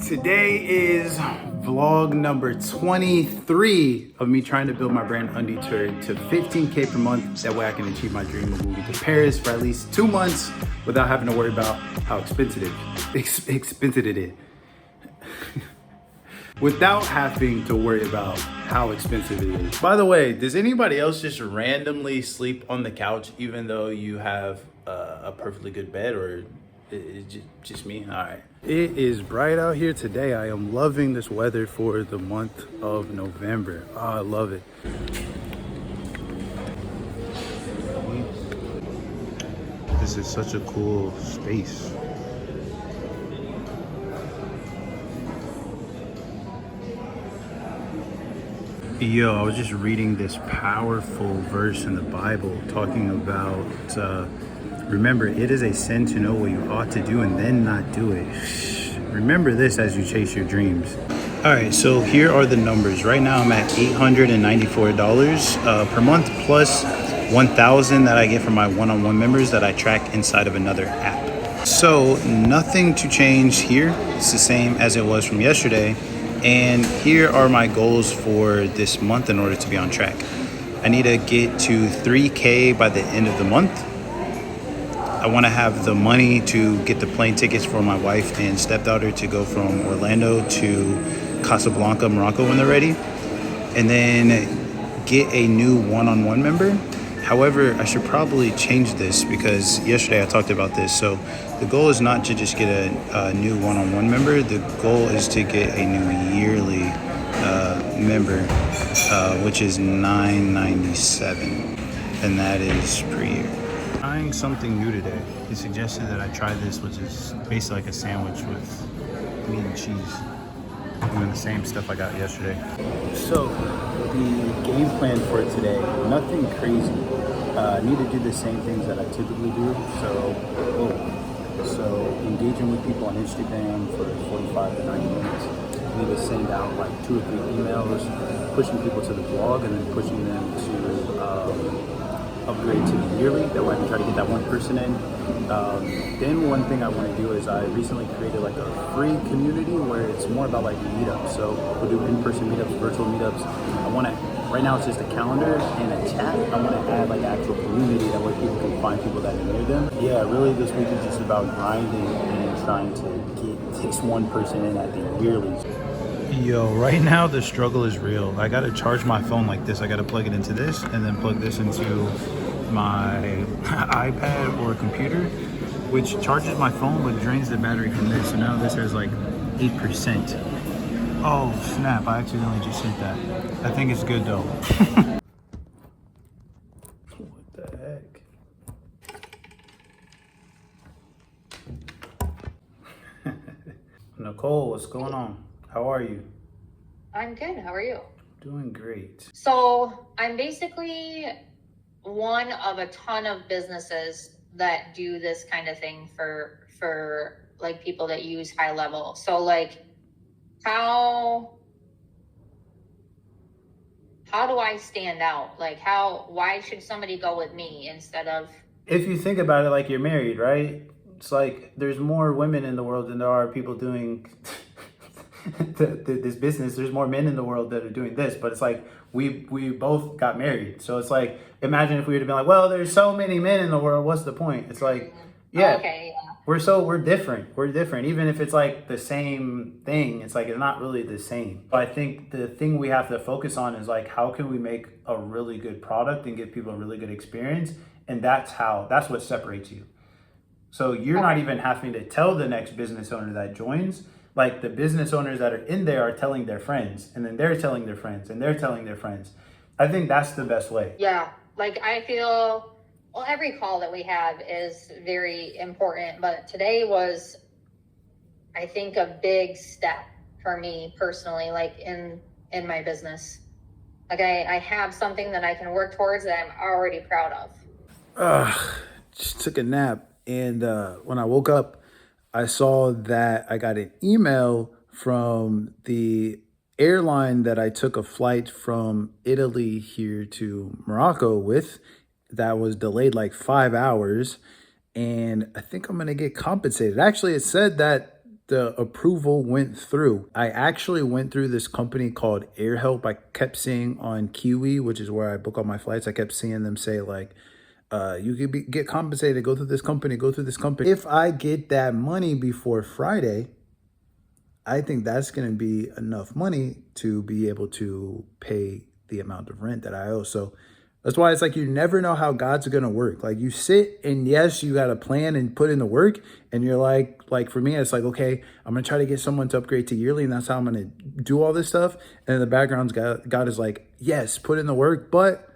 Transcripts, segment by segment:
Today is vlog number 23 of me trying to build my brand Undeterred to 15K per month. That way I can achieve my dream of moving to Paris for at least 2 months without having to worry about how expensive it is. Without having to worry about how expensive it is. By the way, does anybody else just randomly sleep on the couch even though you have a perfectly good bed, or is it just me? All right. It is bright out here today. I am loving this weather for the month of November. Oh, I love it. This is such a cool space. Yo, I was just reading this powerful verse in the Bible talking about, remember, it is a sin to know what you ought to do and then not do it. Remember this as you chase your dreams. All right, so here are the numbers. Right now I'm at $894 per month, plus $1,000 that I get from my one-on-one members that I track inside of another app. So nothing to change here. It's the same as it was from yesterday. And here are my goals for this month in order to be on track. I need to get to 3K by the end of the month. I want to have the money to get the plane tickets for my wife and stepdaughter to go from Orlando to Casablanca, Morocco when they're ready. And then get a new one-on-one member. However, I should probably change this because yesterday I talked about this. So the goal is not to just get a new one-on-one member. The goal is to get a new yearly member, which is $997, and that is per year. Trying something new today. He suggested that I try this, which is basically like a sandwich with meat and cheese. Doing the same stuff I got yesterday. So the game plan for today, nothing crazy. I need to do the same things that I typically do. So engaging with people on Instagram for 45 to 90 minutes. I need to send out like 2 or 3 emails, pushing people to the blog, and then pushing them to upgrade to the yearly. That way I can try to get that one person in. Then one thing I want to do is I recently created like a free community where it's more about like meetups. So we'll do in-person meetups, virtual meetups. I want to, right now it's just a calendar and a chat. I want to add like actual community, that way people can find people that are near them. Yeah, really this week is just about grinding and trying to get this one person in at the yearly. Yo, right now the struggle is real. I gotta charge my phone like this. I gotta plug it into this and then plug this into my iPad or computer, which charges my phone but drains the battery from this. So now this has like 8%. Oh snap, I accidentally just hit that. I think it's good though. What the heck? Nicole, what's going on? How are you? I'm good. How are you? Doing great. So I'm basically one of a ton of businesses that do this kind of thing for like people that use high level. So like how do I stand out? Like why should somebody go with me instead of... If you think about it, like, you're married, right? It's like there's more women in the world than there are people doing this business. There's more men in the world that are doing this, but it's like we both got married. So it's like, imagine if we would have been like, well, there's so many men in the world, what's the point? It's like, yeah, okay, yeah. We're different. Even if it's like the same thing, it's like it's not really the same. But I think the thing we have to focus on is like, how can we make a really good product and give people a really good experience? And that's what separates you. So you're not even having to tell the next business owner that joins. Like, the business owners that are in there are telling their friends, and then they're telling their friends, and they're telling their friends. I think that's the best way. Yeah, like I feel, well, every call that we have is very important, but today was, I think, a big step for me personally, like in my business. Like I have something that I can work towards that I'm already proud of. Just took a nap, and when I woke up, I saw that I got an email from the airline that I took a flight from Italy here to Morocco with, that was delayed like 5 hours. And I think I'm going to get compensated. Actually, it said that the approval went through. I actually went through this company called AirHelp. I kept seeing on Kiwi, which is where I book all my flights. I kept seeing them say like, you could get compensated, go through this company, go through this company. If I get that money before Friday, I think that's going to be enough money to be able to pay the amount of rent that I owe. So that's why it's like you never know how God's going to work. Like you sit and yes, you got to plan and put in the work. And you're like for me, it's like, okay, I'm going to try to get someone to upgrade to yearly. And that's how I'm going to do all this stuff. And in the background, God is like, yes, put in the work. But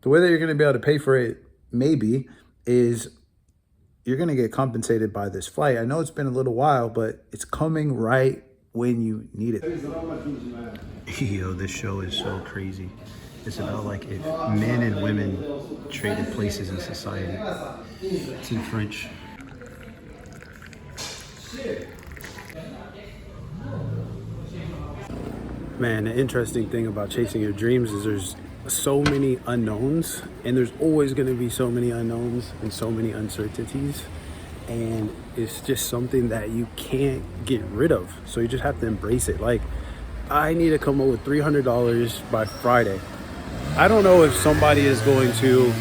the way that you're going to be able to pay for it maybe is you're going to get compensated by this flight. I know it's been a little while, but it's coming right when you need it. Yo, this show is so crazy. It's about like if men and women traded places in society. It's in French. Man, the interesting thing about chasing your dreams is there's so many unknowns, and there's always going to be so many unknowns and so many uncertainties, and it's just something that you can't get rid of. So you just have to embrace it. Like, I need to come up with $300 by Friday. I don't know if somebody is going to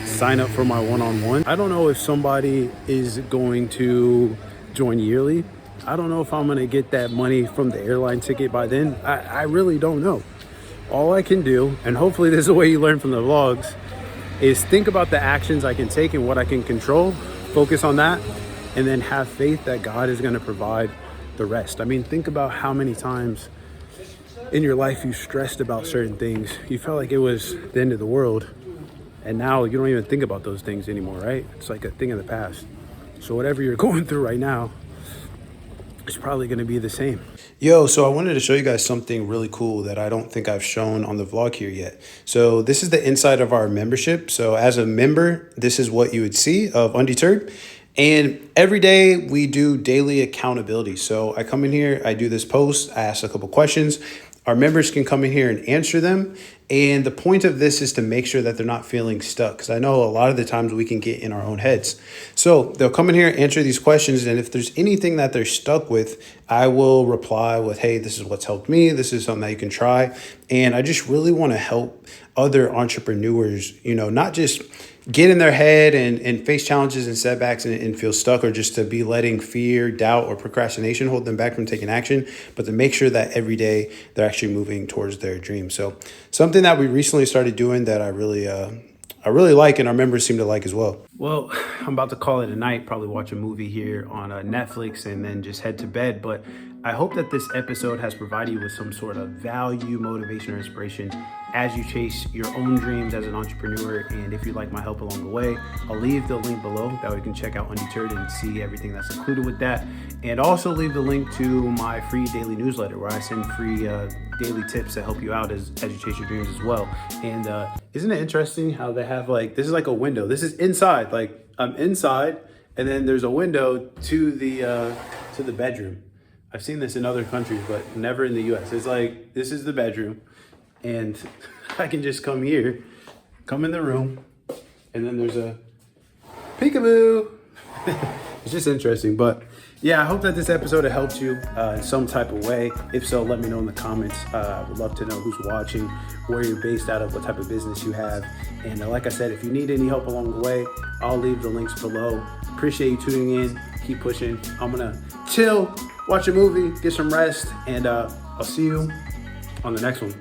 sign up for my one-on-one. I don't know if somebody is going to join yearly. I don't know if I'm going to get that money from the airline ticket by then. I really don't know. All I can do, and hopefully this is the way you learn from the vlogs, is think about the actions I can take and what I can control, focus on that, and then have faith that God is going to provide the rest. I mean, think about how many times in your life you stressed about certain things. You felt like it was the end of the world, and now you don't even think about those things anymore, right? It's like a thing of the past. So whatever you're going through right now, it's probably going to be the same. Yo, so I wanted to show you guys something really cool that I don't think I've shown on the vlog here yet. So this is the inside of our membership. So as a member, this is what you would see of Undeterred. And every day we do daily accountability. So I come in here, I do this post, I ask a couple questions. Our members can come in here and answer them. And the point of this is to make sure that they're not feeling stuck, because I know a lot of the times we can get in our own heads. So they'll come in here, answer these questions. And if there's anything that they're stuck with, I will reply with, hey, this is what's helped me. This is something that you can try. And I just really want to help other entrepreneurs, you know, not just get in their head and face challenges and setbacks and feel stuck, or just to be letting fear, doubt, or procrastination hold them back from taking action, but to make sure that every day they're actually moving towards their dreams. So something that we recently started doing that I really like, and our members seem to like as well. Well, I'm about to call it a night, probably watch a movie here on Netflix and then just head to bed. But I hope that this episode has provided you with some sort of value, motivation, or inspiration as you chase your own dreams as an entrepreneur. And if you'd like my help along the way, I'll leave the link below. That way you can check out Undeterred and see everything that's included with that. And also leave the link to my free daily newsletter where I send free daily tips to help you out as you chase your dreams as well. And isn't it interesting how they have like, this is like a window. This is inside, like I'm inside, and then there's a window to the bedroom. I've seen this in other countries, but never in the US. It's like, this is the bedroom, and I can just come here, come in the room, and then there's a peekaboo. It's just interesting. But yeah, I hope that this episode has helped you in some type of way. If so, let me know in the comments. I would love to know who's watching, where you're based out of, what type of business you have. And like I said, if you need any help along the way, I'll leave the links below. Appreciate you tuning in. Keep pushing. I'm gonna chill, watch a movie, get some rest, and I'll see you on the next one.